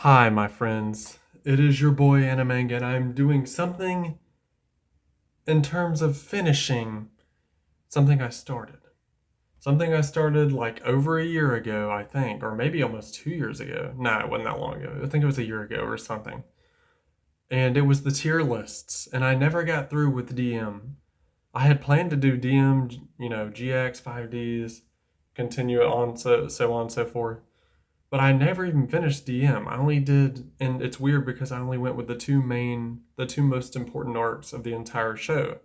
Hi, my friends. It is your boy Animanga, and I'm doing something in terms of finishing something I started. Something I started like over a year ago, I think, or maybe almost 2 years ago. Nah, it wasn't that long ago. I think it was a year ago or something. And it was the tier lists, and I never got through with DM. I had planned to do DM, GX, 5Ds, continue it on, so on and so forth. But I never even finished DM. I only did, and it's weird because I only went with the two most important arcs of the entire show,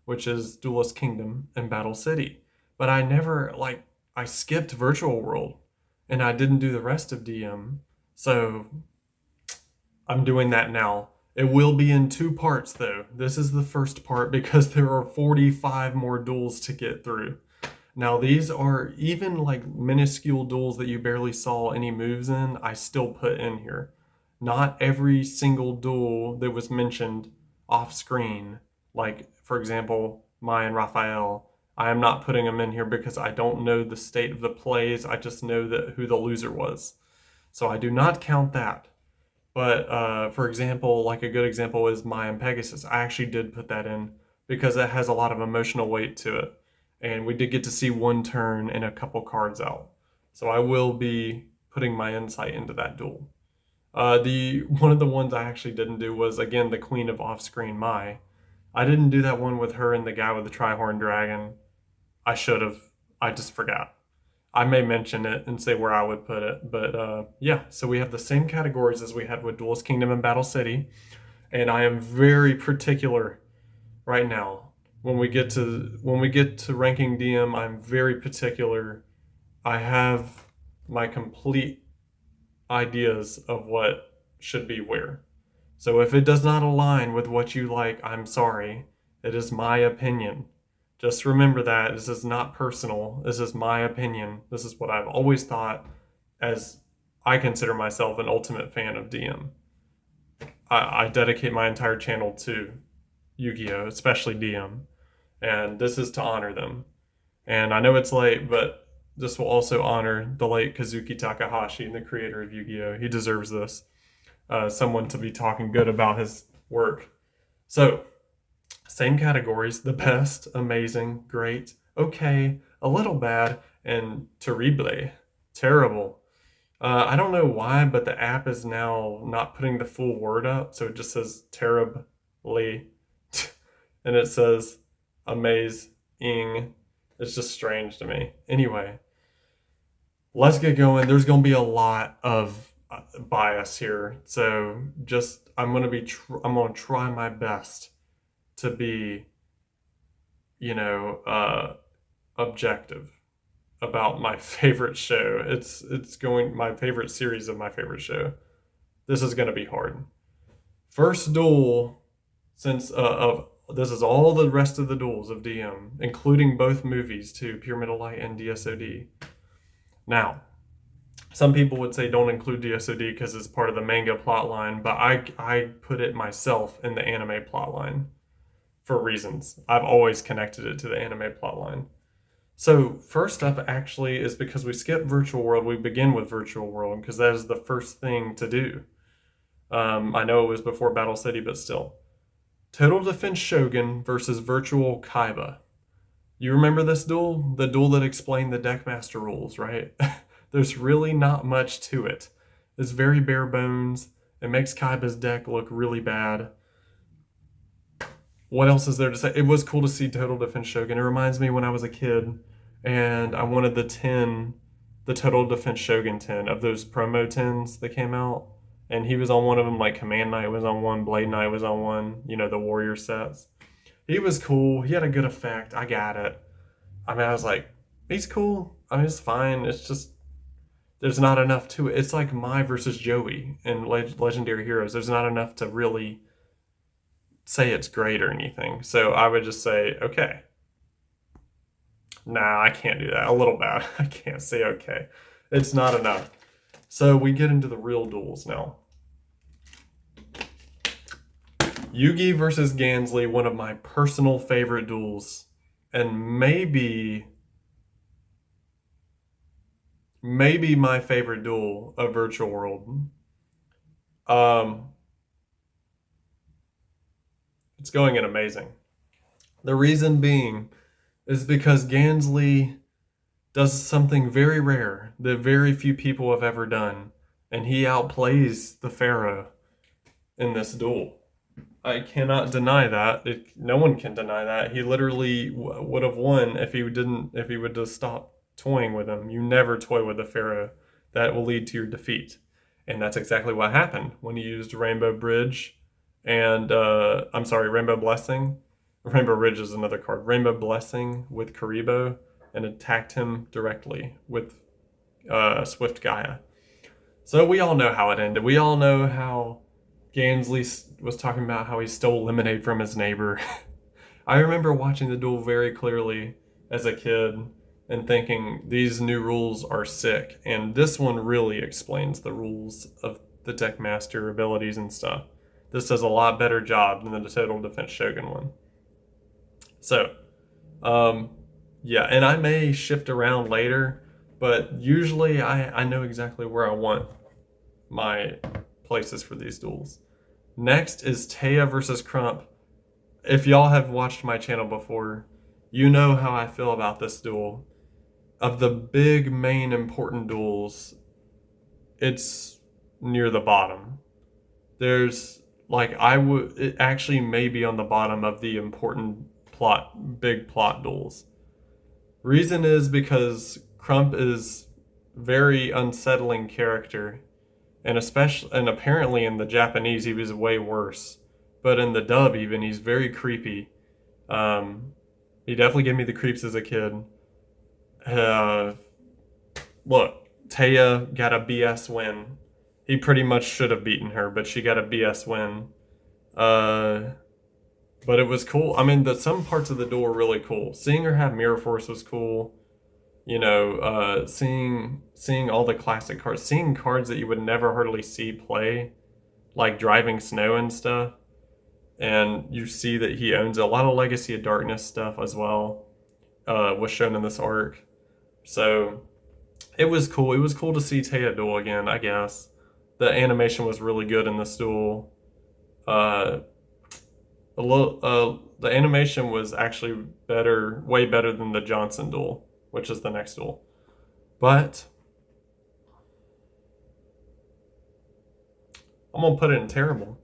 which is Duelist Kingdom and Battle City. But I never, I skipped Virtual World and I didn't do the rest of DM. So I'm doing that now. It will be in two parts though. This is the first part because there are 45 more duels to get through. Now these are even like minuscule duels that you barely saw any moves in, I still put in here. Not every single duel that was mentioned off screen, like for example, Mai and Raphael, I am not putting them in here because I don't know the state of the plays, I just know that who the loser was. So I do not count that. But for example, like a good example is Mai and Pegasus. I actually did put that in because it has a lot of emotional weight to it. And we did get to see one turn and a couple cards out. So I will be putting my insight into that duel. The one of the ones I actually didn't do was again the Queen of Off-Screen Mai. I didn't do that one with her and the guy with the Trihorn Dragon. I should have. I just forgot. I may mention it and say where I would put it, but yeah. So we have the same categories as we had with Duelist Kingdom and Battle City, and I am very particular right now. When we get to ranking DM, I'm very particular. I have my complete ideas of what should be where. So if it does not align with what you like, I'm sorry. It is my opinion. Just remember that this is not personal. This is my opinion. This is what I've always thought, as I consider myself an ultimate fan of DM. I dedicate my entire channel to Yu-Gi-Oh, especially DM, and this is to honor them. And I know it's late, but this will also honor the late Kazuki Takahashi, the creator of Yu-Gi-Oh. He deserves this. Someone to be talking good about his work. So, same categories: the best, amazing, great, okay, a little bad, and terrible, terrible. I don't know why, but the app is now not putting the full word up, so it just says terribly, and it says amazing. It's just strange to me. Anyway, let's get going. There's going to be a lot of bias here, so just I'm going to try my best to be, you know, objective about my favorite show. It's going my favorite series of my favorite show. This is going to be hard. First duel since of this is all the rest of the duels of DM, including both movies too, Pyramidal Light and DSOD. Now, some people would say don't include DSOD because it's part of the manga plotline, but I put it myself in the anime plotline for reasons. I've always connected it to the anime plotline. So first up actually is because we skip Virtual World, we begin with Virtual World because that is the first thing to do. I know it was before Battle City, but still. Total Defense Shogun versus Virtual Kaiba. You remember this duel? The duel that explained the Deckmaster rules, right? There's really not much to it. It's very bare bones. It makes Kaiba's deck look really bad. What else is there to say? It was cool to see Total Defense Shogun. It reminds me when I was a kid and I wanted the Total Defense Shogun 10 of those promo 10s that came out. And he was on one of them, like Command Knight was on one, Blade Knight was on one, the warrior sets. He was cool. He had a good effect. I got it. I mean, I was like, he's cool. I mean, it's fine. It's just, there's not enough to it. It's like Mai versus Joey in Legendary Heroes. There's not enough to really say it's great or anything. So I would just say, okay. Nah, I can't do that. A little bad. I can't say okay. It's not enough. So we get into the real duels now. Yugi versus Gansley, one of my personal favorite duels. And maybe my favorite duel of Virtual World. Um, it's going in amazing. The reason being is because Gansley does something very rare that very few people have ever done, and he outplays the Pharaoh in this duel. I cannot deny that. No one can deny that. He literally would have won if he didn't. If he would just stop toying with him. You never toy with the Pharaoh. That will lead to your defeat, and that's exactly what happened when he used Rainbow Bridge, and I'm sorry, Rainbow Blessing. Rainbow Bridge is another card. Rainbow Blessing with Karibo and attacked him directly with Swift Gaia. So we all know how it ended. We all know how Gansley was talking about how he stole lemonade from his neighbor. I remember watching the duel very clearly as a kid and thinking these new rules are sick. And this one really explains the rules of the Deckmaster abilities and stuff. This does a lot better job than the Total Defense Shogun one. So, yeah, and I may shift around later, but usually I know exactly where I want my places for these duels. Next is Taya versus Crump. If y'all have watched my channel before, you know how I feel about this duel. Of the big main important duels, it's near the bottom. There's like it actually may be on the bottom of the important big plot duels. Reason is because Crump is very unsettling character, and apparently in the Japanese he was way worse, but in the dub even he's very creepy. He definitely gave me the creeps as a kid. Look, Taya got a BS win. He pretty much should have beaten her, but she got a BS win. But it was cool. I mean, some parts of the duel were really cool. Seeing her have Mirror Force was cool. You know, seeing all the classic cards, seeing cards that you would never hardly see play, like Driving Snow and stuff. And you see that he owns a lot of Legacy of Darkness stuff as well, was shown in this arc. So it was cool. It was cool to see Taya duel again, I guess. The animation was really good in this duel. The animation was actually better, way better than the Johnson duel, which is the next duel. But I'm gonna put it in terrible.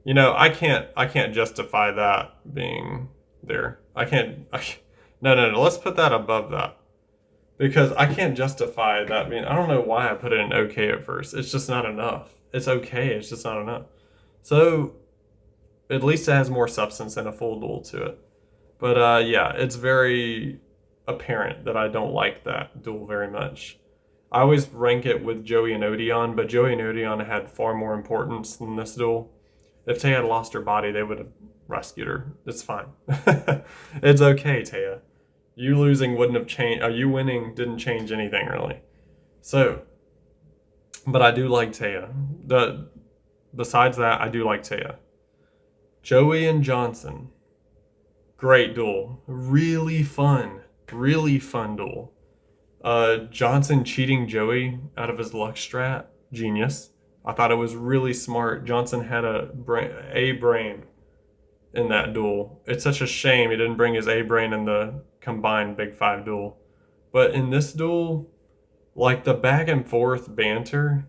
You know, I can't justify that being there. No. Let's put that above that. Because I can't justify that being, I don't know why I put it in okay at first. It's just not enough. It's okay, it's just not enough. So at least it has more substance than a full duel to it. But yeah, it's very apparent that I don't like that duel very much. I always rank it with Joey and Odeon, but Joey and Odeon had far more importance than this duel. If Taya had lost her body, they would have rescued her. It's fine. It's okay, Taya. You losing wouldn't have changed. You winning didn't change anything really. So, but I do like Taya. Besides that, I do like Taya. Joey and Johnson. Great duel. Really fun duel. Johnson cheating Joey out of his luck strat. Genius. I thought it was really smart. Johnson had a brain in that duel. It's such a shame he didn't bring his A brain in the combined Big Five duel. But in this duel, like the back and forth banter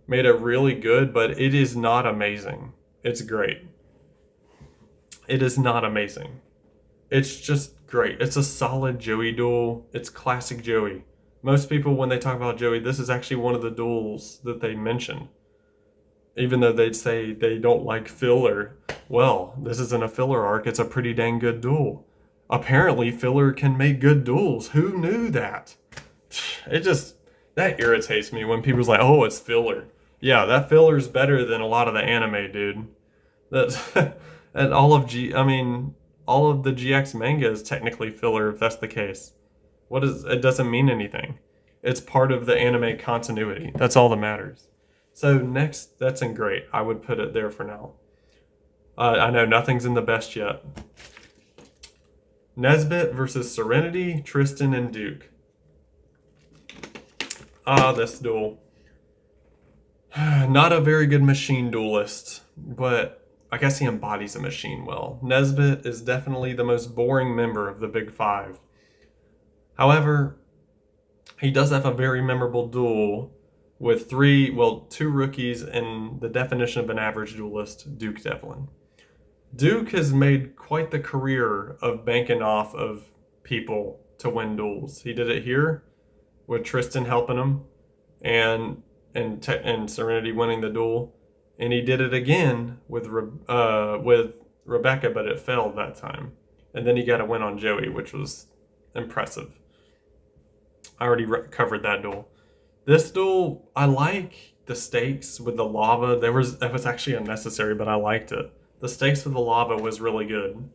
made it really good, but it is not amazing. It's great. It is not amazing. It's just great. It's a solid Joey duel. It's classic Joey. Most people, when they talk about Joey, this is actually one of the duels that they mention. Even though they'd say they don't like filler. Well, this isn't a filler arc. It's a pretty dang good duel. Apparently, filler can make good duels. Who knew that? That irritates me when people's like, oh, it's filler. Yeah, that filler's better than a lot of the anime, dude. That's and all of the GX manga is technically filler if that's the case. It doesn't mean anything. It's part of the anime continuity. That's all that matters. So next, that's in great. I would put it there for now. I know nothing's in the best yet. Nesbit versus Serenity, Tristan, and Duke. This duel. Not a very good machine duelist, but I guess he embodies a machine well. Nesbit is definitely the most boring member of the Big Five. However, he does have a very memorable duel with two rookies and the definition of an average duelist, Duke Devlin. Duke has made quite the career of banking off of people to win duels. He did it here with Tristan helping him, and and Serenity winning the duel, and he did it again with Rebecca, but it failed that time. And then he got a win on Joey, which was impressive. I already covered that duel. This duel, I like the stakes with the lava. That was actually unnecessary, but I liked it. The stakes with the lava was really good.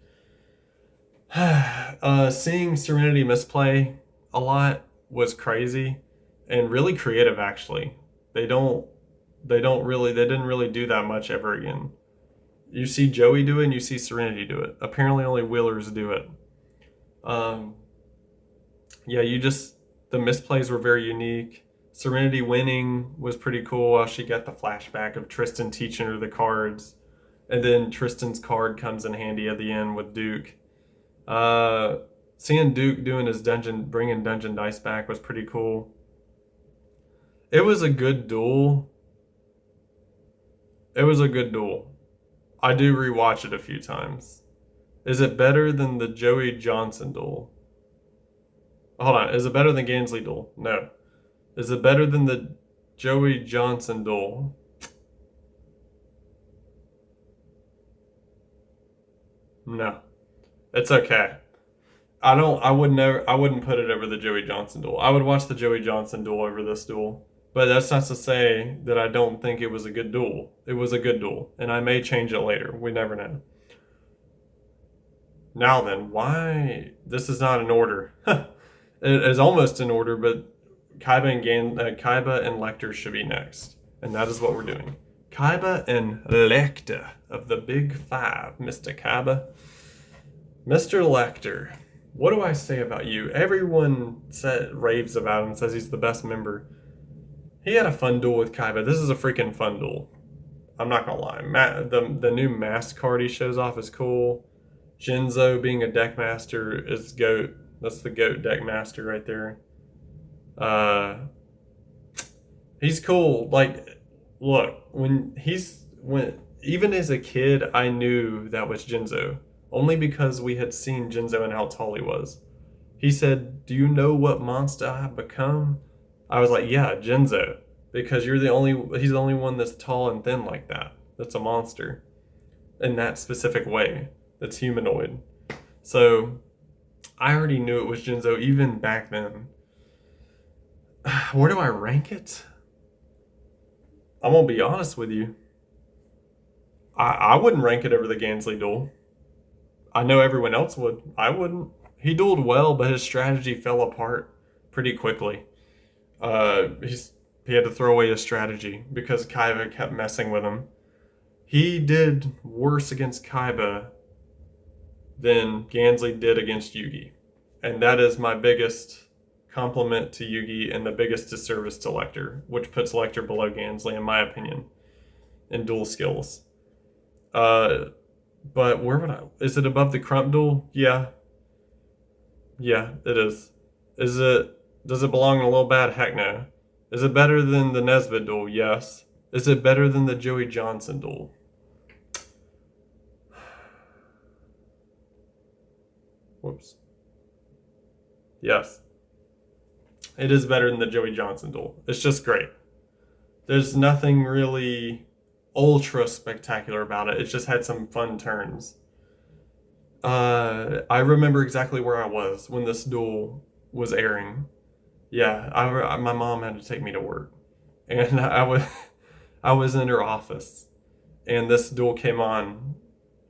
Seeing Serenity misplay a lot was crazy and really creative. Actually, they don't they didn't really do that much ever again. You see Joey do it and you see Serenity do it. Apparently, only Wheelers do it. Um, yeah, the misplays were very unique. Serenity winning was pretty cool while she got the flashback of Tristan teaching her the cards. And then Tristan's card comes in handy at the end with Duke. Uh, Seeing Duke doing his bringing dungeon dice back was pretty cool. It was a good duel. It was a good duel. I do rewatch it a few times. Is it better than the Joey Johnson duel? Hold on. Is it better than Gansley duel? No. Is it better than the Joey Johnson duel? No. It's okay. I wouldn't put it over the Joey Johnson duel. I would watch the Joey Johnson duel over this duel. But that's not to say that I don't think it was a good duel. It was a good duel, and I may change it later. We never know. Now then, why this is not in order? It is almost in order, but Kaiba and Lecter should be next, and that is what we're doing. Kaiba and Lecter of the Big Five, Mr. Kaiba. Mr. Lecter, what do I say about you? Everyone raves about him, says he's the best member. He had a fun duel with Kaiba. This is a freaking fun duel. I'm not gonna lie. The new mask card he shows off is cool. Jinzo being a deck master is GOAT. That's the GOAT deck master right there. Uh, he's cool. Like, look, when even as a kid, I knew that was Jinzo. Only because we had seen Jinzo and how tall he was. He said, "Do you know what monster I have become?" I was like, "Yeah, Jinzo." Because he's the only one that's tall and thin like that. That's a monster. In that specific way. That's humanoid. So, I already knew it was Jinzo even back then. Where do I rank it? I'm gonna be honest with you. I wouldn't rank it over the Gansley duel. I know everyone else would. I wouldn't. He dueled well, but his strategy fell apart pretty quickly. He had to throw away his strategy because Kaiba kept messing with him. He did worse against Kaiba than Gansley did against Yugi. And that is my biggest compliment to Yugi and the biggest disservice to Lecter, which puts Lecter below Gansley in my opinion in duel skills. Uh, but where would is it above the Crump duel? Yeah. Yeah, it is. Does it belong in a little bad? Heck no. Is it better than the Nesbitt duel? Yes. Is it better than the Joey Johnson duel? Whoops. Yes. It is better than the Joey Johnson duel. It's just great. There's nothing really ultra spectacular about it. It just had some fun turns. I remember exactly where I was when this duel was airing. Yeah, my mom had to take me to work, and I was in her office, and this duel came on.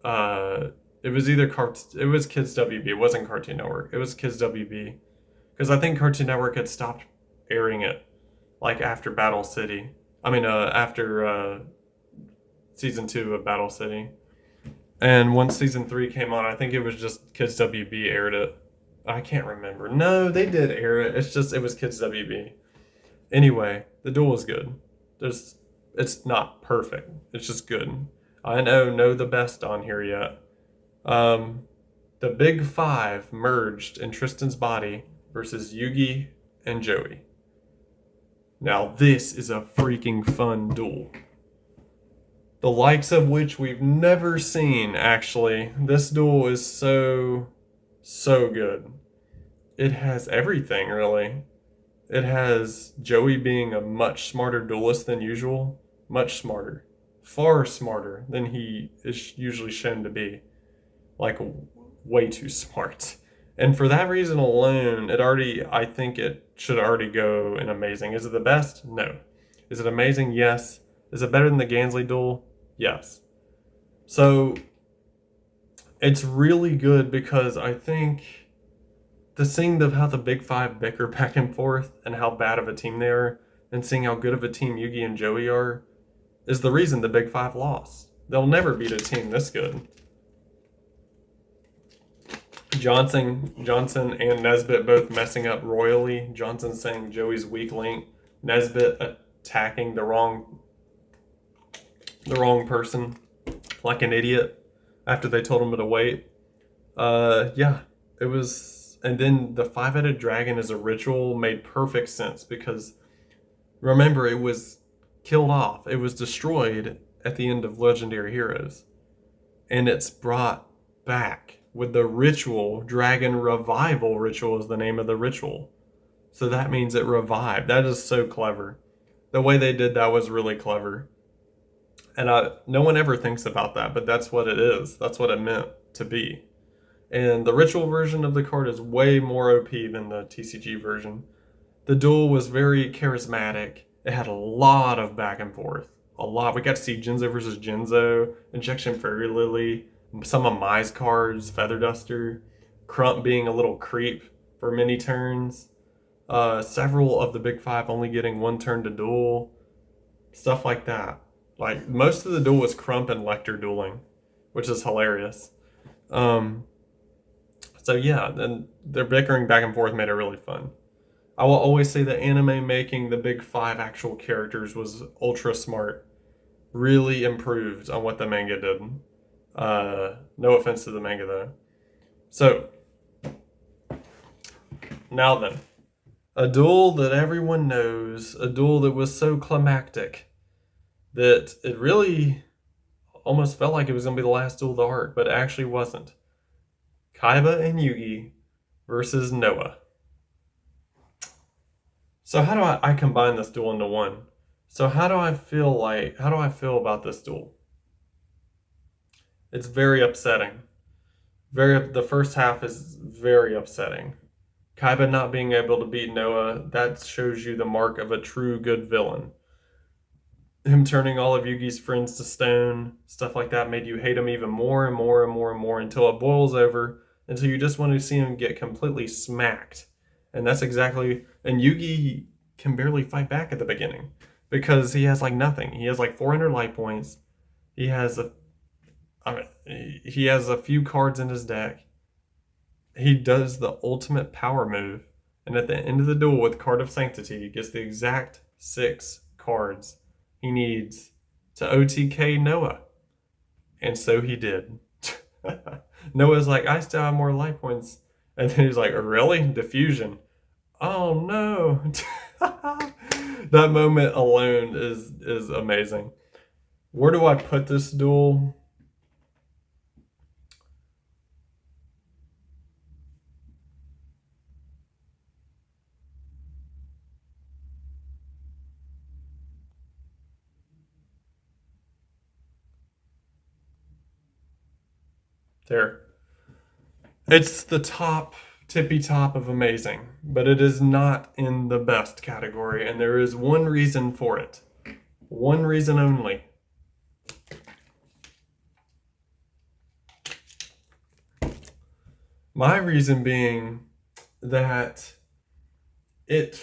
It was it was Kids WB. It wasn't Cartoon Network. It was Kids WB, because I think Cartoon Network had stopped airing it, like after Battle City. I mean, after season 2 of Battle City. And once season 3 came on, I think it was just Kids WB aired it. I can't remember. No, they did air it. It was Kids WB. Anyway, the duel was good. There's It's not perfect. It's just good. I know the best on here yet. Um, the Big Five merged in Tristan's body versus Yugi and Joey. Now, this is a freaking fun duel. The likes of which we've never seen, actually. This duel is so good. It has everything, really. It has Joey being a much smarter duelist than usual. Much smarter. Far smarter than he is usually shown to be. Like, way too smart. And for that reason alone, I think it should already go in amazing. Is it the best? No. Is it amazing? Yes. Is it better than the Gansley duel? Yes. So, it's really good because I think the seeing of how the Big Five bicker back and forth and how bad of a team they are, and seeing how good of a team Yugi and Joey are, is the reason the Big Five lost. They'll never beat a team this good. Johnson and Nesbitt both messing up royally. Johnson saying Joey's weak link. Nesbitt attacking the wrong person like an idiot after they told him to wait. Yeah, it was. And then the five-headed dragon as a ritual made perfect sense because remember, it was killed off. It was destroyed at the end of Legendary Heroes. And it's brought back with the ritual. Dragon Revival Ritual is the name of the ritual. So that means it revived. That is so clever. The way they did that was really clever. And no one ever thinks about that, but that's what it is. That's what it meant to be. And the ritual version of the card is way more OP than the TCG version. The duel was very charismatic. It had a lot of back and forth. A lot. We got to see Jinzo versus Jinzo, Injection Fairy Lily, some of Mai's cards, Feather Duster, Crump being a little creep for many turns, several of the Big Five only getting one turn to duel, stuff like that. Like, most of the duel was Crump and Lecter dueling, which is hilarious. So yeah, then their bickering back and forth made it really fun. I will always say that anime making the Big Five actual characters was ultra smart. Really improved on what the manga did. No offense to the manga though. So, now then. A duel that everyone knows. A duel that was so climactic that it really almost felt like it was going to be the last duel of the arc, but it actually wasn't. Kaiba and Yugi versus Noah. So how do I combine this duel into one? So how do I feel about this duel? It's very upsetting. The first half is very upsetting. Kaiba not being able to beat Noah, that shows you the mark of a true good villain. Him turning all of Yugi's friends to stone, stuff like that made you hate him even more and more and more and more until it boils over, until you just want to see him get completely smacked. And that's exactly... And Yugi can barely fight back at the beginning because he has like nothing. He has like 400 light points. He has a few cards in his deck. He does the ultimate power move, and at the end of the duel with Card of Sanctity, he gets the exact 6 cards he needs to OTK Noah. And so he did. Noah's like, I still have more life points. And then he's like, really? Diffusion. Oh no. That moment alone is amazing. Where do I put this duel? There. It's the tippy top of amazing, but it is not in the best category, and there is one reason for it. One reason only. My reason being that it's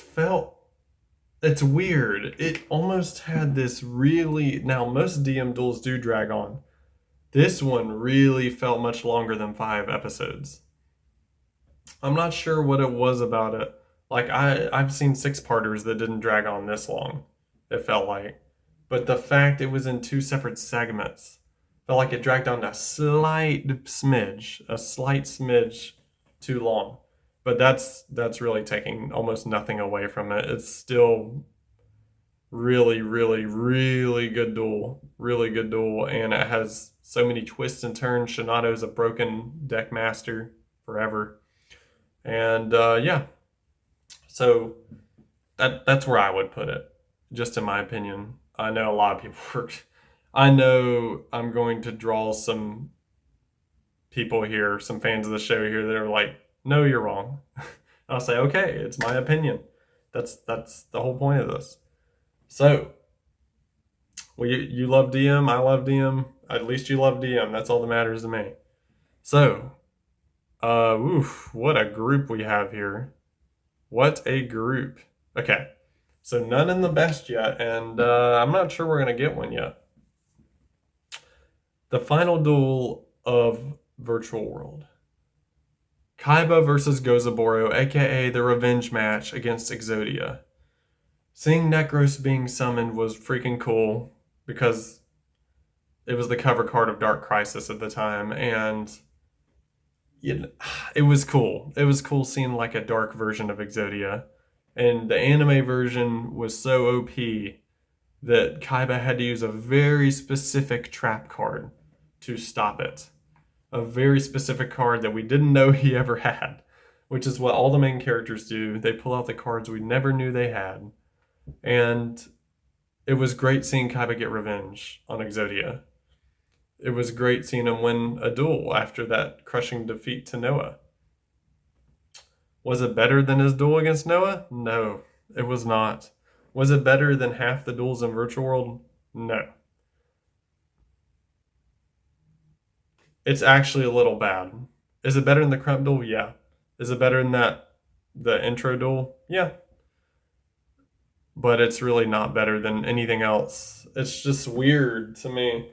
weird. It almost had this really... Now, most DM duels do drag on. This one really felt much longer than 5 episodes. I'm not sure what it was about it. Like, I've seen 6-parters that didn't drag on this long, it felt like. but the fact it was in two separate segments felt like it dragged on a slight smidge too long. But that's really taking almost nothing away from it. It's still really, really, really good duel, and it has so many twists and turns. Shinato's a broken deck master forever, and yeah, so that's where I would put it, just in my opinion. I know a lot of people were. I know I'm going to draw some people here, some fans of the show here that are like, "No, you're wrong." I'll say, "Okay, it's my opinion." That's the whole point of this. So, well, you love DM, I love DM. At least you love DM. That's all that matters to me. So, oof, what a group we have here. What a group. Okay, so none in the best yet, and I'm not sure we're gonna get one yet. The final duel of Virtual World. Kaiba versus Gozaboro, aka the revenge match against Exodia. Seeing Necros being summoned was freaking cool because it was the cover card of Dark Crisis at the time, and it was cool. It was cool seeing like a dark version of Exodia, and the anime version was so OP that Kaiba had to use a very specific trap card to stop it. A very specific card that we didn't know he ever had, which is what all the main characters do. They pull out the cards we never knew they had, and it was great seeing Kaiba get revenge on Exodia. It was great seeing him win a duel after that crushing defeat to Noah. Was it better than his duel against Noah? No, it was not. Was it better than half the duels in Virtual World? No. It's actually a little bad. Is it better than the Crump duel? Yeah. Is it better than the intro duel? Yeah. But it's really not better than anything else. It's just weird to me.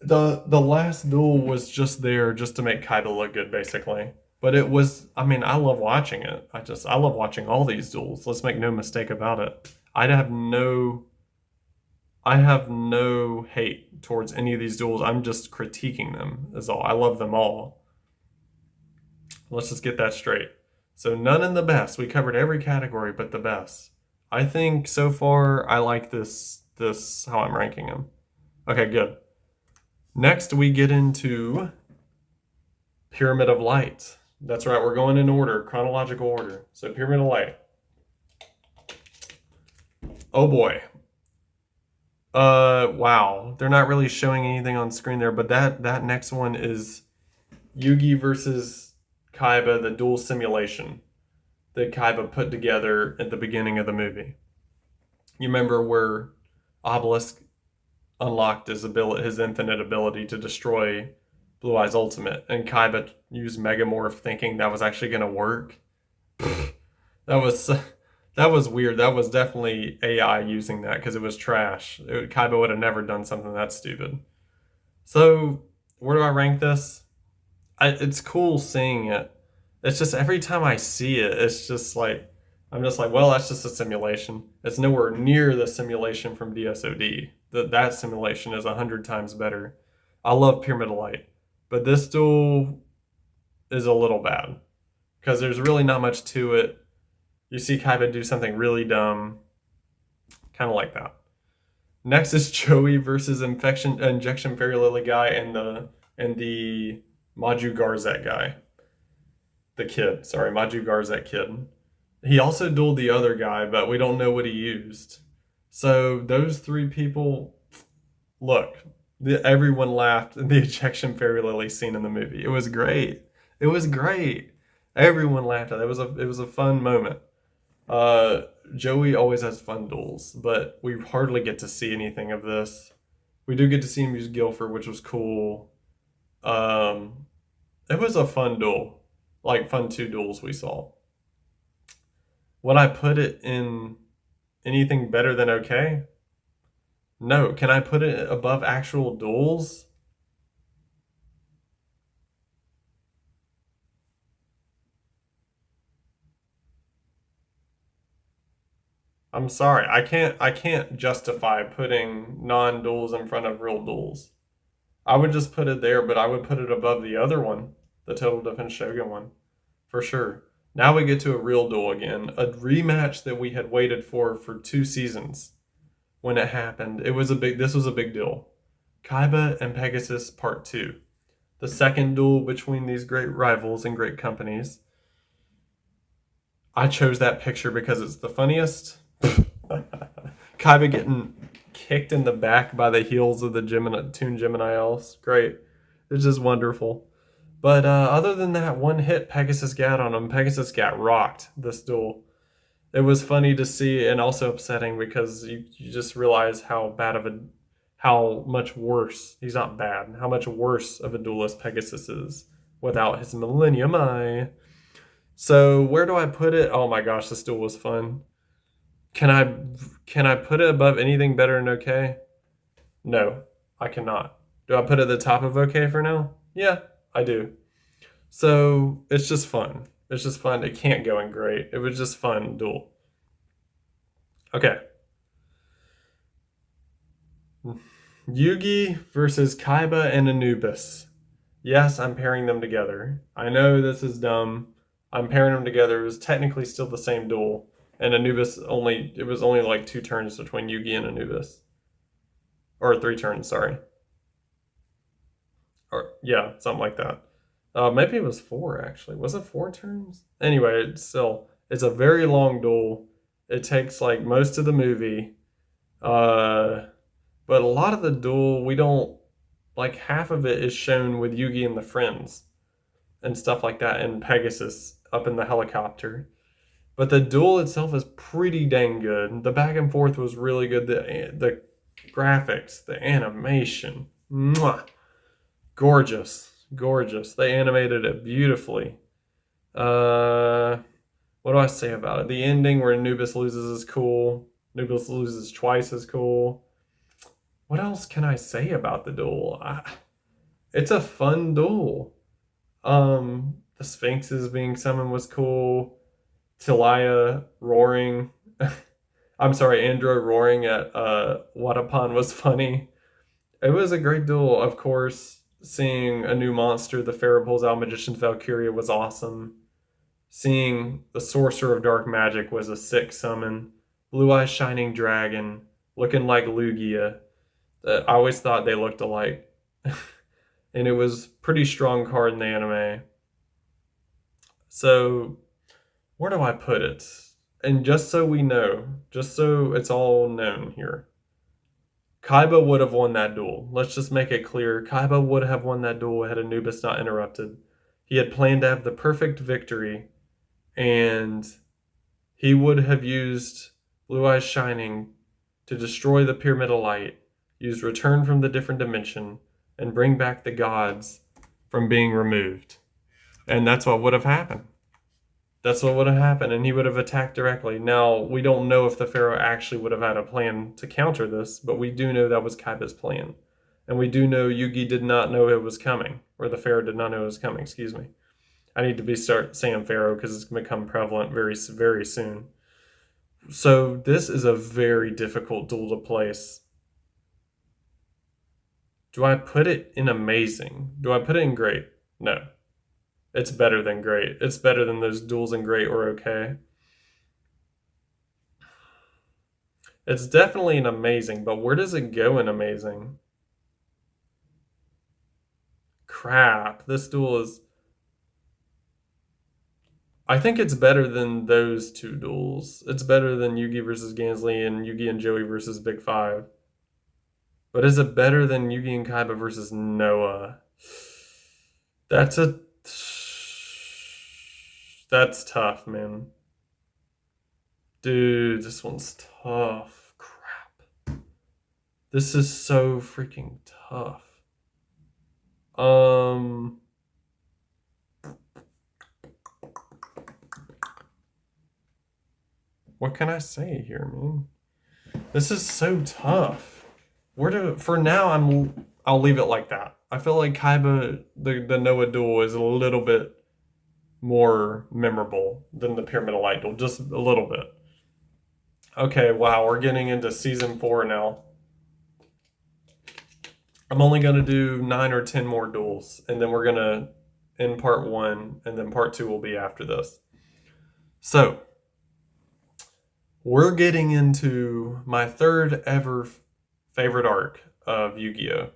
The last duel was just there just to make Kaiba look good, basically. But it was, I mean, I love watching it. I love watching all these duels. Let's make no mistake about it. I have no I have no hate towards any of these duels. I'm just critiquing them is all. I love them all. Let's just get that straight. So none in the best. We covered every category but the best. I think so far I like this how I'm ranking them. Okay, good. Next we get into Pyramid of Light. That's right, we're going in order, chronological order. So Pyramid of Light. Oh boy. Wow. They're not really showing anything on screen there, but that next one is Yugi versus Kaiba, the duel simulation that Kaiba put together at the beginning of the movie. You remember where Obelisk unlocked his infinite ability to destroy Blue Eye's ultimate, and Kaiba used Megamorph thinking that was actually going to work. that was that was weird. That was definitely AI using that because it was trash. Kaiba would have never done something that stupid. So where do I rank this? It's cool seeing it. It's just every time I see it, it's just like I'm just like, well, that's just a simulation. It's nowhere near the simulation from DSOD. That simulation is 100 times better. I love Pyramid of Light, but this duel is a little bad because there's really not much to it. You see Kaiba do something really dumb, kind of like that. Next is Joey versus Injection Fairy Lily guy and the Maju Garzette guy. The kid, sorry, Maju Garzette kid. He also dueled the other guy, but we don't know what he used. So those three people, look, everyone laughed at the Ejection Fairy Lily scene in the movie. It was great. It was great. Everyone laughed at it. It was a fun moment. Joey always has fun duels, but we hardly get to see anything of this. We do get to see him use Guilford, which was cool. It was a fun duel, like fun two duels we saw. Would I put it in anything better than okay? No. Can I put it above actual duels? I'm sorry. I can't justify putting non-duels in front of real duels. I would just put it there, but I would put it above the other one, the Total Defense Shogun one, for sure. Now we get to a real duel again, a rematch that we had waited for 2 seasons when it happened. This was a big deal. Kaiba and Pegasus Part 2. The second duel between these great rivals and great companies. I chose that picture because it's the funniest. Kaiba getting kicked in the back by the heels of the Toon Gemini elves. Great. It's just wonderful. But other than that one hit Pegasus got on him, Pegasus got rocked this duel. It was funny to see and also upsetting because you just realize how much worse, he's not bad, how much worse of a duelist Pegasus is without his Millennium Eye. So where do I put it? Oh my gosh, this duel was fun. Can I put it above anything better than okay? No, I cannot. Do I put it at the top of okay for now? Yeah, I do. So it's just fun. It's just fun. It can't go in great. It was just fun duel. Okay. Yugi versus Kaiba and Anubis. Yes, I'm pairing them together. I know this is dumb. I'm pairing them together. It was technically still the same duel. And it was only like 2 turns between Yugi and Anubis. Or 3 turns, sorry. Or, yeah, something like that. Maybe it was 4, actually. Was it 4 turns? Anyway, it's a very long duel. It takes like most of the movie. But a lot of the duel, we don't, like half of it is shown with Yugi and the friends and stuff like that, and Pegasus up in the helicopter. But the duel itself is pretty dang good. The back and forth was really good. The graphics, the animation, mwah, gorgeous, gorgeous. They animated it beautifully. What do I say about it? The ending where Anubis loses is cool. Anubis loses twice is cool. What else can I say about the duel? It's a fun duel. The Sphinxes being summoned was cool. Talia roaring. I'm sorry, Andro roaring at Watapan was funny. It was a great duel. Of course, seeing a new monster, the Pharaoh pulls out Magician's Valkyria, was awesome. Seeing the Sorcerer of Dark Magic was a sick summon. Blue Eyes Shining Dragon, looking like Lugia. I always thought they looked alike. And it was pretty strong card in the anime. So, where do I put it? And just so we know, just so it's all known here, Kaiba would have won that duel. Let's just make it clear. Kaiba would have won that duel had Anubis not interrupted. He had planned to have the perfect victory, and he would have used Blue Eyes Shining to destroy the Pyramid of Light, use Return from the Different Dimension, and bring back the gods from being removed. And that's what would have happened. That's what would have happened, and he would have attacked directly. Now, we don't know if the Pharaoh actually would have had a plan to counter this, but we do know that was Kaiba's plan. And we do know Yugi did not know it was coming, or the Pharaoh did not know it was coming, excuse me. I need to start saying Pharaoh because it's going to become prevalent very, very soon. So this is a very difficult duel to place. Do I put it in amazing? Do I put it in great? No. It's better than great. It's better than those duels in great or okay. It's definitely an amazing, but where does it go in amazing? Crap. This duel is... I think it's better than those 2 duels. It's better than Yugi versus Gansley and Yugi and Joey versus Big Five. But is it better than Yugi and Kaiba versus Noah? That's tough, man. Dude, this one's tough. Crap. This is so freaking tough. What can I say here, man? This is so tough. For now, I'll leave it like that. I feel like Kaiba, the Noah duel is a little bit more memorable than the Pyramid of Light duel, just a little bit. Okay, wow, we're getting into season 4 now. I'm only going to do 9 or 10 more duels, and then we're going to end part 1, and then part 2 will be after this. So, we're getting into my third ever favorite arc of Yu-Gi-Oh!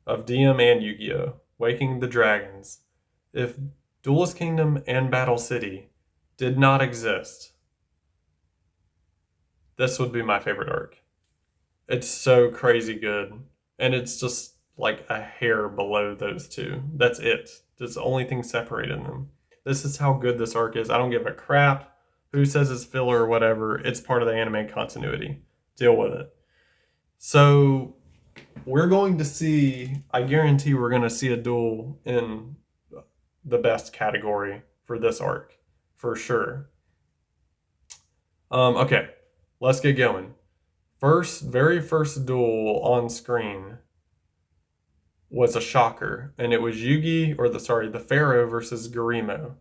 Of DM and Yu-Gi-Oh! Waking the Dragons. If Duelist Kingdom and Battle City did not exist, this would be my favorite arc. It's so crazy good. And it's just like a hair below those two. That's it. That's the only thing separating them. This is how good this arc is. I don't give a crap who says it's filler or whatever. It's part of the anime continuity. Deal with it. So we're going to see, I guarantee we're going to see a duel in the best category for this arc. For sure. Okay, let's get going. Very first duel on screen was a shocker, and it was the Pharaoh versus Garimo.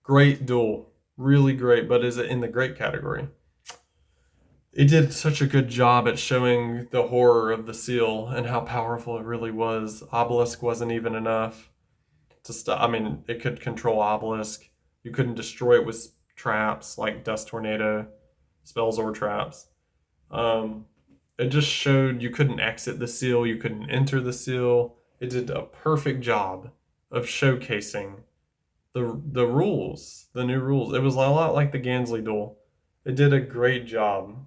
Great duel, really great, but is it in the great category? It did such a good job at showing the horror of the seal and how powerful it really was. Obelisk wasn't even enough to stop. I mean, it could control Obelisk. You couldn't destroy it with traps like Dust Tornado, spells, or traps. It just showed you couldn't exit the seal, you couldn't enter the seal. It did a perfect job of showcasing the rules, the new rules. It was a lot like the Gansley duel. It did a great job.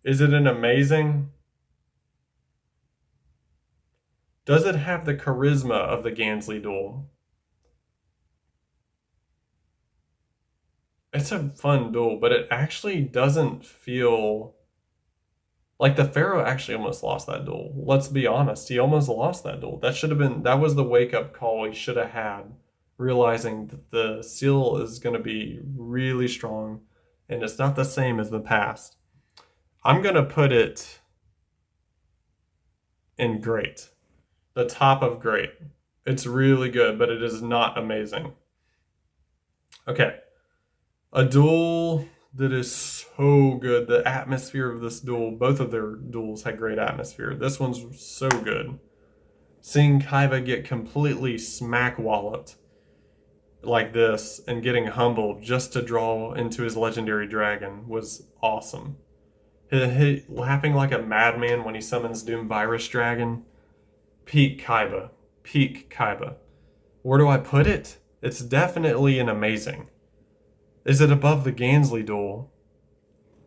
Is it an amazing? Does it have the charisma of the Gansley duel? It's a fun duel, but it actually doesn't feel like the Pharaoh actually almost lost that duel. Let's be honest. He almost lost that duel. That was the wake up call he should have had, realizing that the seal is going to be really strong and it's not the same as the past. I'm going to put it in great, the top of great. It's really good, but it is not amazing. Okay. A duel that is so good. The atmosphere of this duel, both of their duels had great atmosphere. This one's so good. Seeing Kaiba get completely smack walloped like this and getting humbled just to draw into his legendary dragon was awesome. He laughing like a madman when he summons Doom Virus Dragon. Peak Kaiba. Peak Kaiba. Where do I put it? It's definitely an amazing. Is it above the Gansley duel?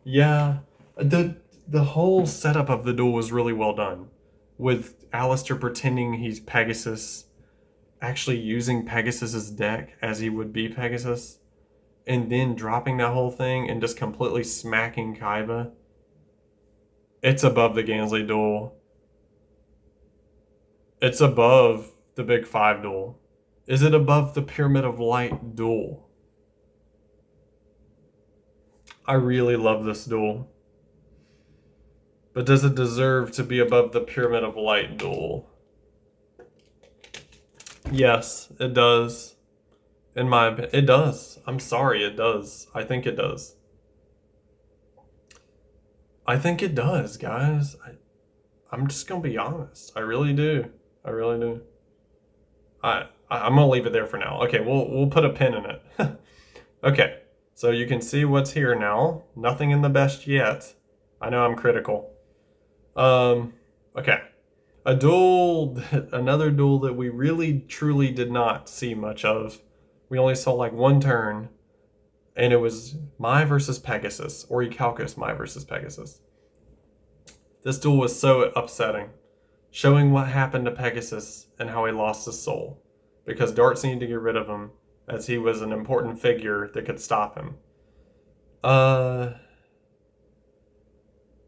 Yeah, the whole setup of the duel was really well done, with Alistair pretending he's Pegasus, actually using Pegasus's deck as he would be Pegasus, and then dropping that whole thing and just completely smacking Kaiba. It's above the Gansley duel. It's above the Big Five duel. Is it above the Pyramid of Light duel? I really love this duel. But does it deserve to be above the Pyramid of Light duel? Yes, it does. It does. I'm sorry, it does. I think it does. I think it does, guys. I'm just gonna be honest. I really do. I really do. I'm gonna leave it there for now. Okay, we'll put a pin in it. Okay, so you can see what's here now. Nothing in the best yet. I know I'm critical. Okay. Another duel that we really truly did not see much of. We only saw like one turn, and it was Mai versus Pegasus, or Orichalcos Mai versus Pegasus. This duel was so upsetting, showing what happened to Pegasus and how he lost his soul, because Darts needed to get rid of him, as he was an important figure that could stop him.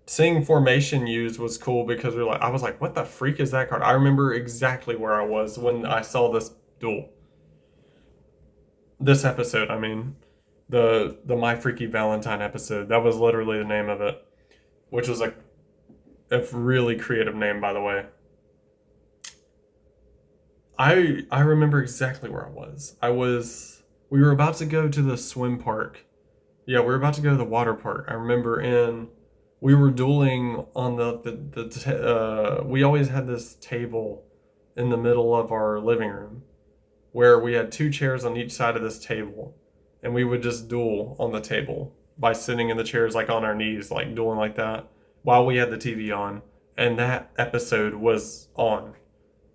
Seeing formation used was cool because I was like, what the freak is that card? I remember exactly where I was when I saw this duel. This episode, I mean, the My Freaky Valentine episode. That was literally the name of it, which was a really creative name, by the way. I remember exactly where I was. We were about to go to the swim park Yeah, we were about to go to the water park. I remember we were dueling on we always had this table in the middle of our living room where we had two chairs on each side of this table, and we would just duel on the table by sitting in the chairs like on our knees, like dueling like that, while we had the TV on. And that episode was on.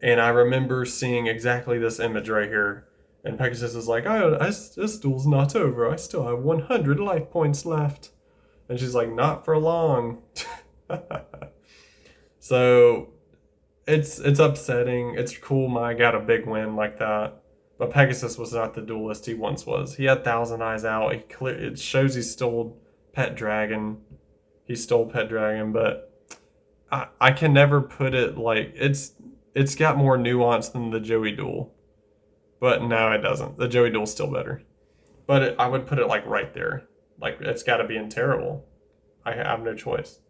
And I remember seeing exactly this image right here. And Pegasus is like, oh, this duel's not over. I still have 100 life points left. And she's like, not for long. So it's upsetting. It's cool Mai got a big win like that. But Pegasus was not the duelist he once was. He had Thousand Eyes out. It shows he stole Pet Dragon. He stole Pet Dragon, but I can never put it like it's got more nuance than the Joey duel. But no, it doesn't. The Joey duel's still better. But I would put it like right there. Like it's got to be in terrible. I have no choice.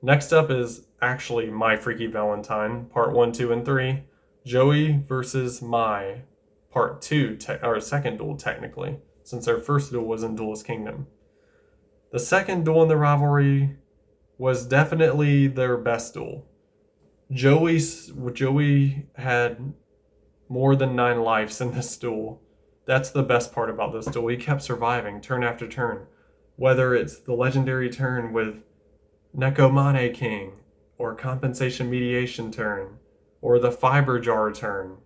Next up is actually My Freaky Valentine, part 1, 2, and 3. Joey versus Mai, part 2, or second duel technically, since their first duel was in Duelist Kingdom. The second duel in the rivalry was definitely their best duel. Joey had more than 9 lives in this duel. That's the best part about this duel. He kept surviving turn after turn. Whether it's the legendary turn with Nekomane King, or Compensation Mediation turn, or the Fiber Jar turn.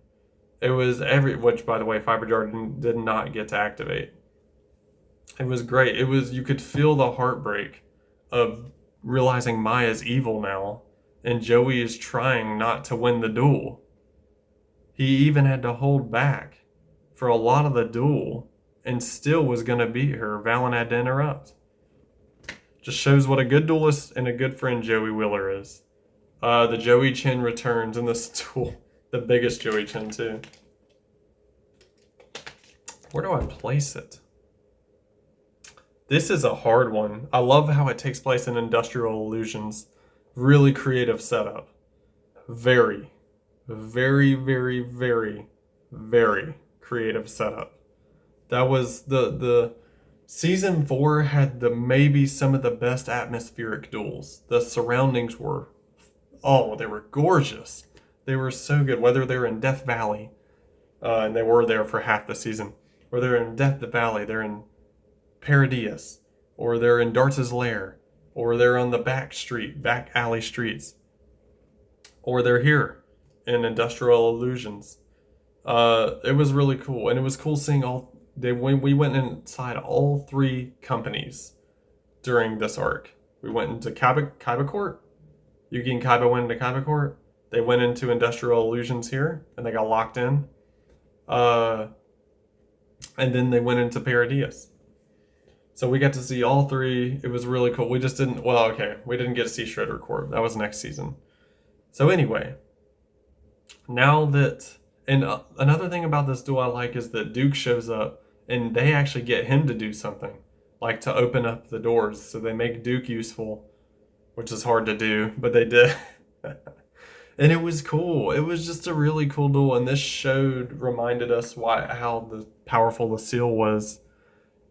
It was which by the way, Fiber Jar did not get to activate. It was great. You could feel the heartbreak of realizing Maya's evil now, and Joey is trying not to win the duel. He even had to hold back for a lot of the duel and still was going to beat her. Valen had to interrupt. Just shows what a good duelist and a good friend Joey Wheeler is. The Joey Chin returns in this duel. The biggest Joey Chin too. Where do I place it? This is a hard one. I love how it takes place in Industrial Illusions. Really creative setup. Very, very, very, very, very creative setup. That was the Season 4 had maybe some of the best atmospheric duels. The surroundings were, they were gorgeous. They were so good. Whether they were in Death Valley, and they were there for half the season, or they're in Death Valley, they're in Paradius, or they're in Darts' Lair, or they're on the back alley streets, or they're here in Industrial Illusions. It was really cool, and it was cool seeing we went inside all 3 companies during this arc. We went into Kaiba Court. Yugi and Kaiba went into Kaiba Court. They went into Industrial Illusions here, and they got locked in. And then they went into Paradius. So we got to see all 3. It was really cool. We just didn't, we didn't get to see Shredder Corp. That was next season. So anyway, now that, and another thing about this duel I like is that Duke shows up and they actually get him to do something, like to open up the doors. So they make Duke useful, which is hard to do, but they did. And it was cool. It was just a really cool duel, and this reminded us how powerful the seal was.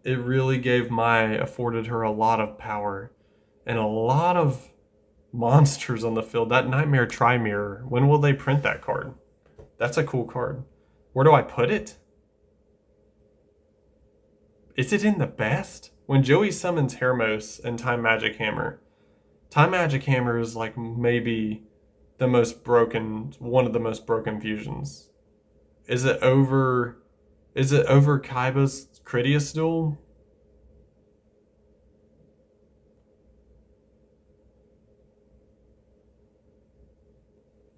It really afforded her a lot of power and a lot of monsters on the field. That Nightmare Tri-Mirror, when will they print that card? That's a cool card. Where do I put it? Is it in the best? When Joey summons Hermos and Time Magic Hammer is like maybe one of the most broken fusions. Is it over Kaiba's Critias duel?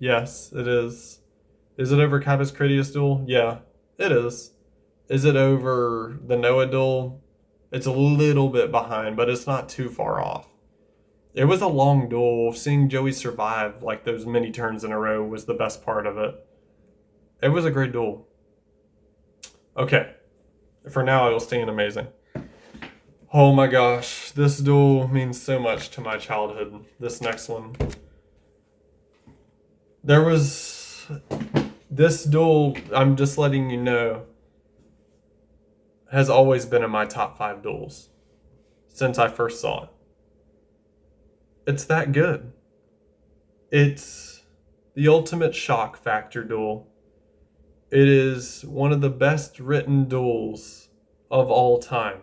Yes, it is. Is it over Kaiba's Critias duel? Yeah, it is. Is it over the Noah duel? It's a little bit behind, but it's not too far off. It was a long duel. Seeing Joey survive like those many turns in a row was the best part of it. It was a great duel. Okay, for now I will stay in amazing. Oh my gosh, this duel means so much to my childhood. This next one. There was this duel, I'm just letting you know. has always been in my top 5 duels since I first saw it. It's that good. It's the ultimate shock factor duel. It is one of the best written duels of all time.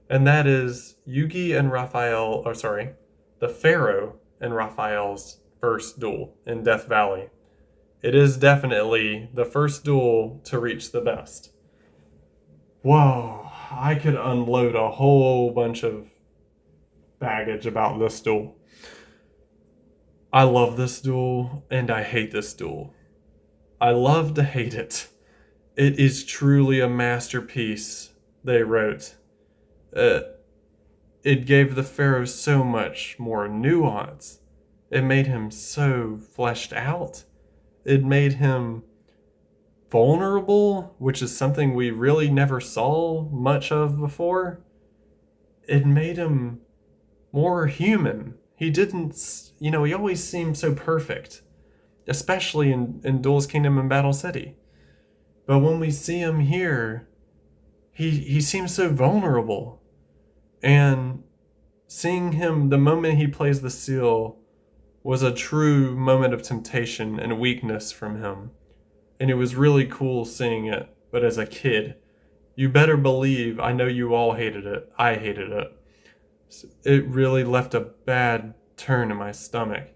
And that is Yugi and Raphael, or sorry, the Pharaoh and Raphael's first duel in Death Valley. It is definitely the first duel to reach the best. Whoa, I could unload a whole bunch of baggage about this duel. I love this duel and I hate this duel. I love to hate it. It is truly a masterpiece they wrote. It gave the Pharaoh so much more nuance. It made him so fleshed out. It made him vulnerable, which is something we really never saw much of before. It made him more human. He didn't, he always seemed so perfect, especially in Duel's Kingdom and Battle City. But when we see him here, he seems so vulnerable. And seeing him the moment he plays the seal was a true moment of temptation and weakness from him. And it was really cool seeing it. But as a kid, you better believe, I know you all hated it. I hated it. It really left a bad turn in my stomach.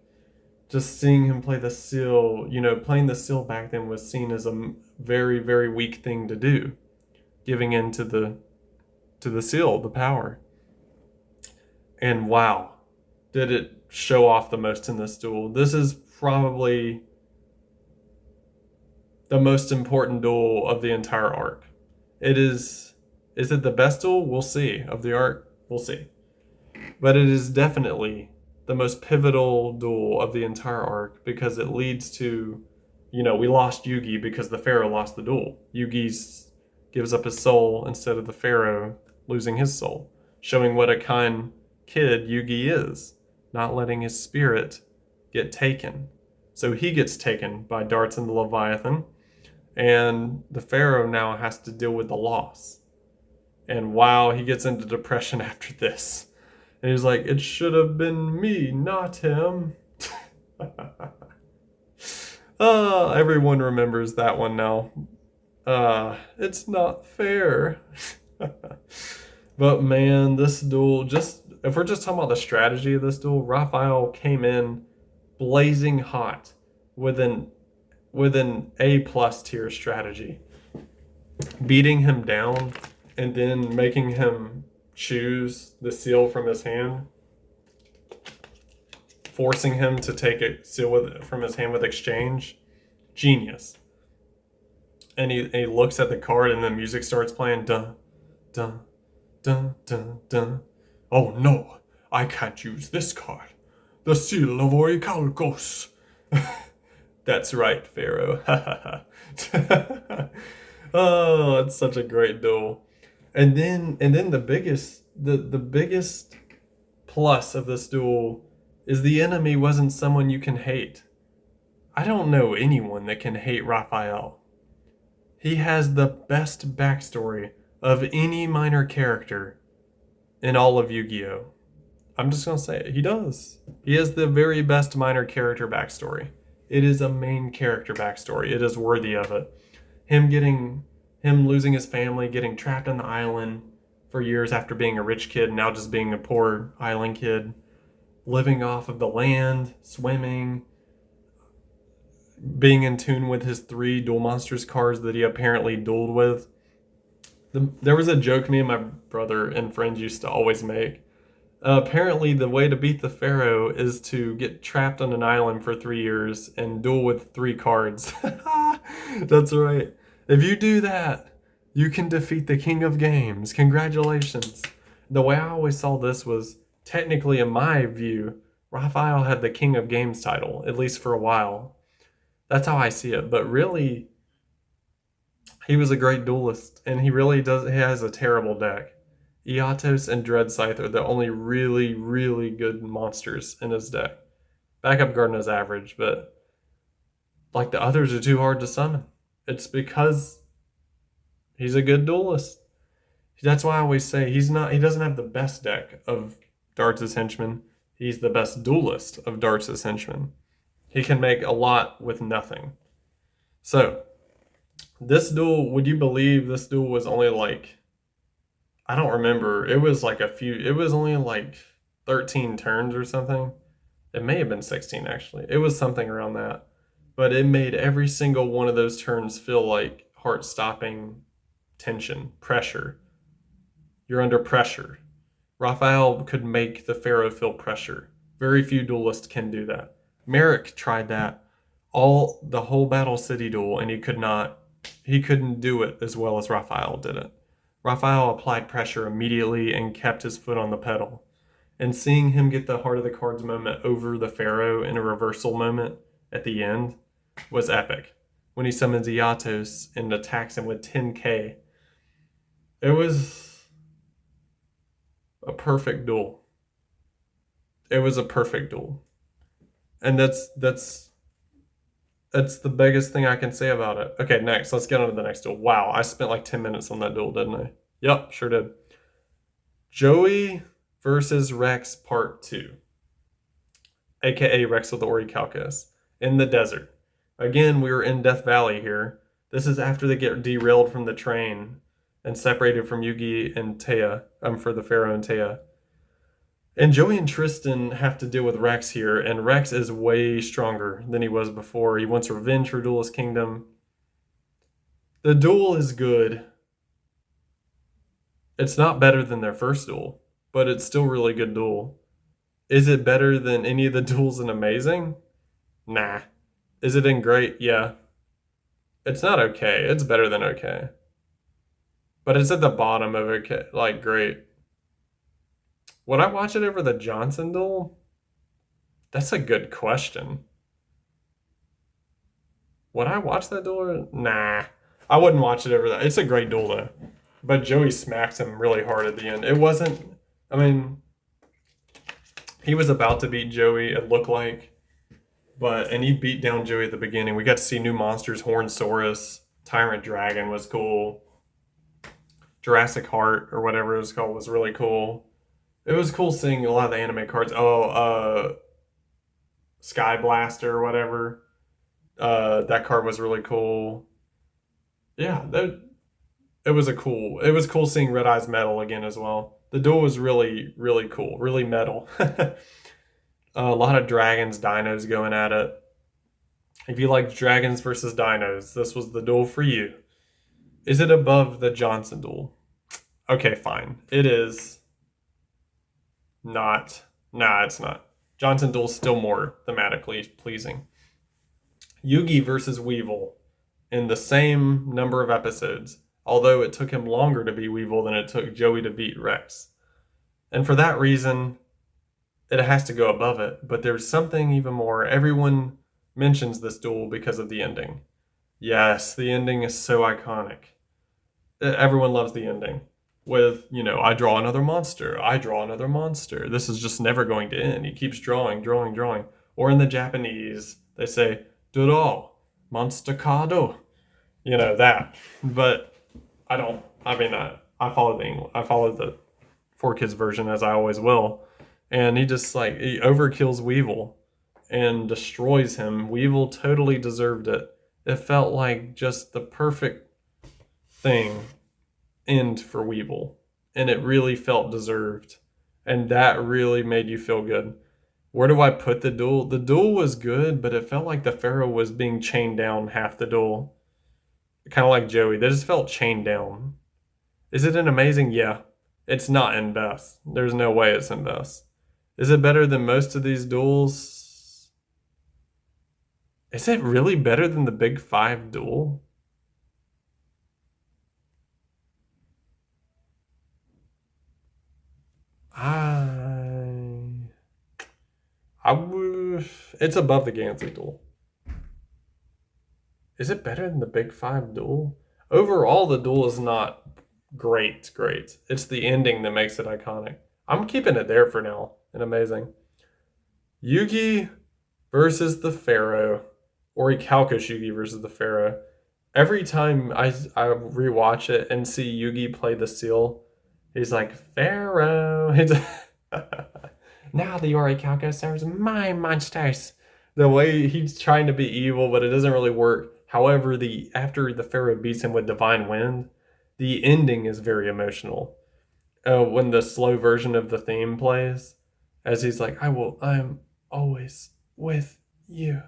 Just seeing him play the seal, playing the seal back then was seen as a very, very weak thing to do. Giving in to the seal, the power. And wow, did it show off the most in this duel. This is probably the most important duel of the entire arc. Is it the best duel? We'll see. Of the arc, we'll see. But it is definitely the most pivotal duel of the entire arc because it leads to, we lost Yugi because the Pharaoh lost the duel. Yugi gives up his soul instead of the Pharaoh losing his soul, showing what a kind kid Yugi is, not letting his spirit get taken. So he gets taken by darts in the Leviathan, and the Pharaoh now has to deal with the loss. And wow, he gets into depression after this. And he's like, it should have been me, not him. Everyone remembers that one now. It's not fair. But man, this duel, if we're just talking about the strategy of this duel, Raphael came in blazing hot with an A+ tier strategy. Beating him down and then making him choose the seal from his hand, forcing him to take a seal from his hand with exchange. Genius. And he looks at the card and the music starts playing. Dun, dun, dun, dun, dun. Oh no, I can't use this card. The seal of Orichalcos. That's right, Pharaoh. Oh, it's such a great duel. And then the biggest plus of this duel is the enemy wasn't someone you can hate. I don't know anyone that can hate Raphael. He has the best backstory of any minor character in all of Yu-Gi-Oh! I'm just going to say it. He does. He has the very best minor character backstory. It is a main character backstory. It is worthy of it. Him losing his family, getting trapped on the island for years after being a rich kid, now just being a poor island kid, living off of the land, swimming, being in tune with his 3 Duel Monsters cards that he apparently dueled with. There was a joke me and my brother and friends used to always make. Apparently the way to beat the Pharaoh is to get trapped on an island for 3 years and duel with 3 cards. That's right. If you do that, you can defeat the King of Games. Congratulations. The way I always saw this was, technically in my view, Raphael had the King of Games title, at least for a while. That's how I see it. But really, he was a great duelist, and he has a terrible deck. Eatos and Dread Scythe are the only really, really good monsters in his deck. Backup Garden is average, but like the others are too hard to summon. It's because he's a good duelist. That's why I always say he doesn't have the best deck of Darts' henchmen. He's the best duelist of Darts' henchmen. He can make a lot with nothing. So, this duel, would you believe this duel was only like, I don't remember. It was like it was only like 13 turns or something. It may have been 16 actually. It was something around that. But it made every single one of those turns feel like heart stopping tension, pressure. You're under pressure. Raphael could make the Pharaoh feel pressure. Very few duelists can do that. Merrick tried that the whole Battle City duel, and he couldn't do it as well as Raphael did it. Raphael applied pressure immediately and kept his foot on the pedal. And seeing him get the heart of the cards moment over the Pharaoh in a reversal moment at the end was epic. When he summons Iatos and attacks him with 10k. It was a perfect duel. It was a perfect duel. And that's the biggest thing I can say about it. Okay, next. Let's get on to the next duel. Wow, I spent like 10 minutes on that duel, didn't I? Yep, sure did. Joey versus Rex Part 2. AKA Rex with the Orichalcus. In the desert. Again, we were in Death Valley here. This is after they get derailed from the train and separated from Yugi and Taya. For the Pharaoh and Taya. And Joey and Tristan have to deal with Rex here, and Rex is way stronger than he was before. He wants revenge for Duelist Kingdom. The duel is good. It's not better than their first duel, but it's still really good duel. Is it better than any of the duels in Amazing? Nah. Is it in Great? Yeah. It's not okay. It's better than okay. But it's at the bottom of okay, like Great. Would I watch it over the Johnson duel? That's a good question. Would I watch that duel? Nah. I wouldn't watch it over that. It's a great duel, though. But Joey smacks him really hard at the end. It wasn't... I mean... He was about to beat Joey, it looked like. And he beat down Joey at the beginning. We got to see new monsters. Hornsaurus. Tyrant Dragon was cool. Jurassic Heart, or whatever it was called, was really cool. It was cool seeing a lot of the anime cards. Sky Blaster or whatever. That card was really cool. Yeah, it was cool seeing Red Eyes Metal again as well. The duel was really, really cool. Really metal. A lot of dragons, dinos going at it. If you like dragons versus dinos, this was the duel for you. Is it above the Johnson duel? Okay, fine. It is. Not. Nah, it's not. Johnson duel's still more thematically pleasing. Yugi versus Weevil in the same number of episodes, although it took him longer to beat Weevil than it took Joey to beat Rex. And for that reason, it has to go above it. But there's something even more. Everyone mentions this duel because of the ending. Yes, the ending is so iconic. Everyone loves the ending. With, I draw another monster. I draw another monster. This is just never going to end. He keeps drawing. Or in the Japanese, they say, Dural, monstercado. That. But I don't. I mean, I follow the 4Kids version as I always will. And he just, he overkills Weevil and destroys him. Weevil totally deserved it. It felt like just the perfect thing end for Weevil, and it really felt deserved, and that really made you feel good. Where do I put the duel? The duel was good, but it felt like the Pharaoh was being chained down half the duel, kind of like Joey. They just felt chained down. Is it an Amazing? Yeah. It's not in best. There's no way it's in best. Is it better than most of these duels? Is it really better than the Big Five duel? It's above the Gansey duel. Is it better than the Big Five duel? Overall, the duel is not great. It's the ending that makes it iconic. I'm keeping it there for now. And Amazing. Yugi versus the Pharaoh. Orichalcus Yugi versus the Pharaoh. Every time I rewatch it and see Yugi play the seal, He's like, Pharaoh. Now the orichalco serves my monsters. The way he's trying to be evil, but it doesn't really work. However, after the Pharaoh beats him with divine wind, the ending is very emotional. When the slow version of the theme plays, as he's like, I'm always with you.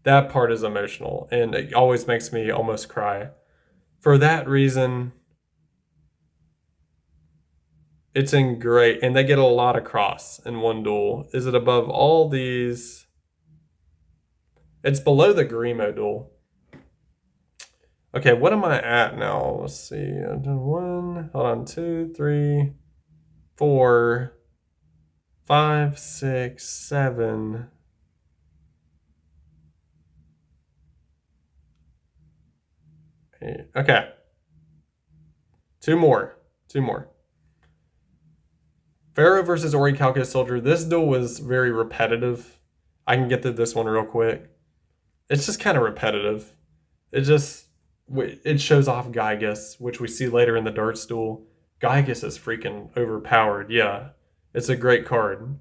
That part is emotional, and it always makes me almost cry. For that reason, it's in great, and they get a lot across in one duel. Is it above all these? It's below the Grimo duel. Okay, what am I at now? Let's see. I've done 1. Hold on. 2, 3, 4, 5, 6, 7. Okay. 2 more. 2 more. Pharaoh versus Orichalcus Soldier. This duel was very repetitive. I can get through this one real quick. It's just kind of repetitive. It shows off Gygus, which we see later in the darts duel. Gygus is freaking overpowered. Yeah, it's a great card.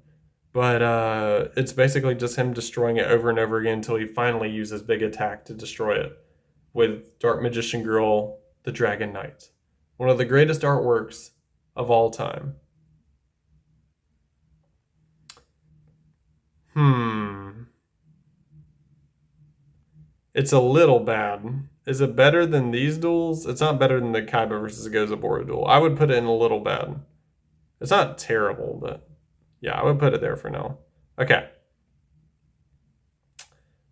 But it's basically just him destroying it over and over again until he finally uses big attack to destroy it with Dark Magician Girl, the Dragon Knight. One of the greatest artworks of all time. It's a little bad. Is it better than these duels? It's not better than the Kaiba versus Gozaburo duel. I would put it in a little bad. It's not terrible, but yeah, I would put it there for now. Okay.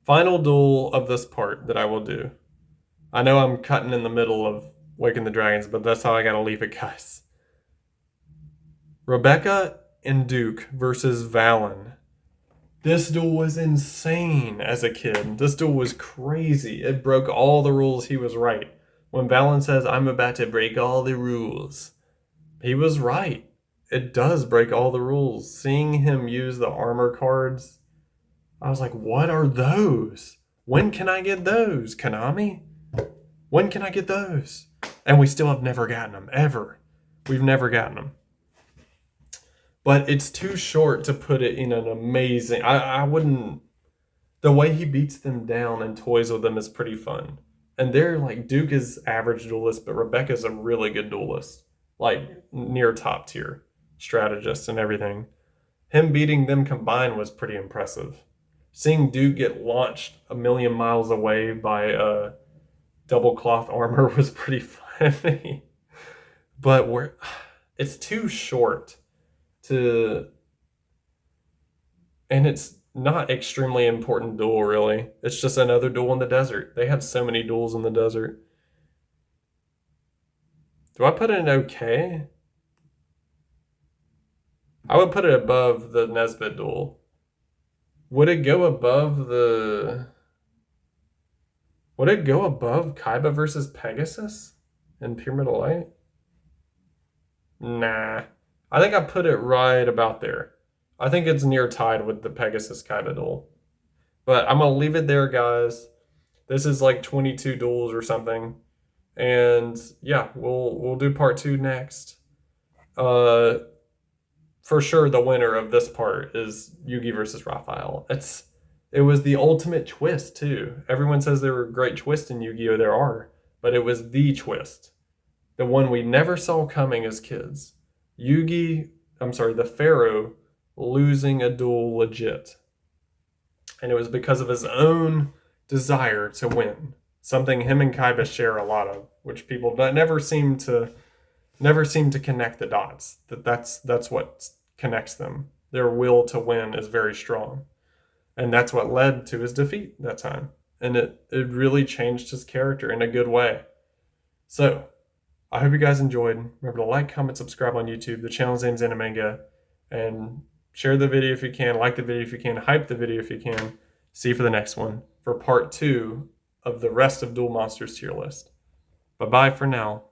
Final duel of this part that I will do. I know I'm cutting in the middle of Waking the Dragons, but that's how I gotta leave it, guys. Rebecca and Duke versus Valen. This duel was insane as a kid. This duel was crazy. It broke all the rules. He was right. When Valen says, I'm about to break all the rules, he was right. It does break all the rules. Seeing him use the armor cards, I was like, what are those? When can I get those, Konami? When can I get those? And we still have never gotten them, ever. We've never gotten them. But it's too short to put it in an amazing... I wouldn't... The way he beats them down and toys with them is pretty fun. And they're like, Duke is average duelist, but Rebecca's a really good duelist. Like, near top tier strategist and everything. Him beating them combined was pretty impressive. Seeing Duke get launched a million miles away by double cloth armor was pretty funny. But it's too short to... And it's not extremely important duel, really. It's just another duel in the desert. They have so many duels in the desert. Do I put it in okay? I would put it above the Nesbit duel. Would it go above the... Would it go above Kaiba versus Pegasus in Pyramidal Light? Nah. I think I put it right about there. I think it's near tied with the Pegasus Kaiba duel. But I'm going to leave it there, guys. This is like 22 duels or something. And yeah, we'll do part 2 next. For sure, the winner of this part is Yugi versus Raphael. It was the ultimate twist, too. Everyone says there were great twists in Yu-Gi-Oh! There are. But it was the twist. The one we never saw coming as kids. The Pharaoh losing a duel legit. And it was because of his own desire to win. Something him and Kaiba share a lot of, which people never seem to connect the dots. That's what connects them. Their will to win is very strong. And that's what led to his defeat that time. And it really changed his character in a good way. So, I hope you guys enjoyed. Remember to like, comment, subscribe on YouTube. The channel's name's Animanga. And share the video if you can. Like the video if you can. Hype the video if you can. See you for the next one. For part 2 of the rest of Duel Monsters tier list. Bye-bye for now.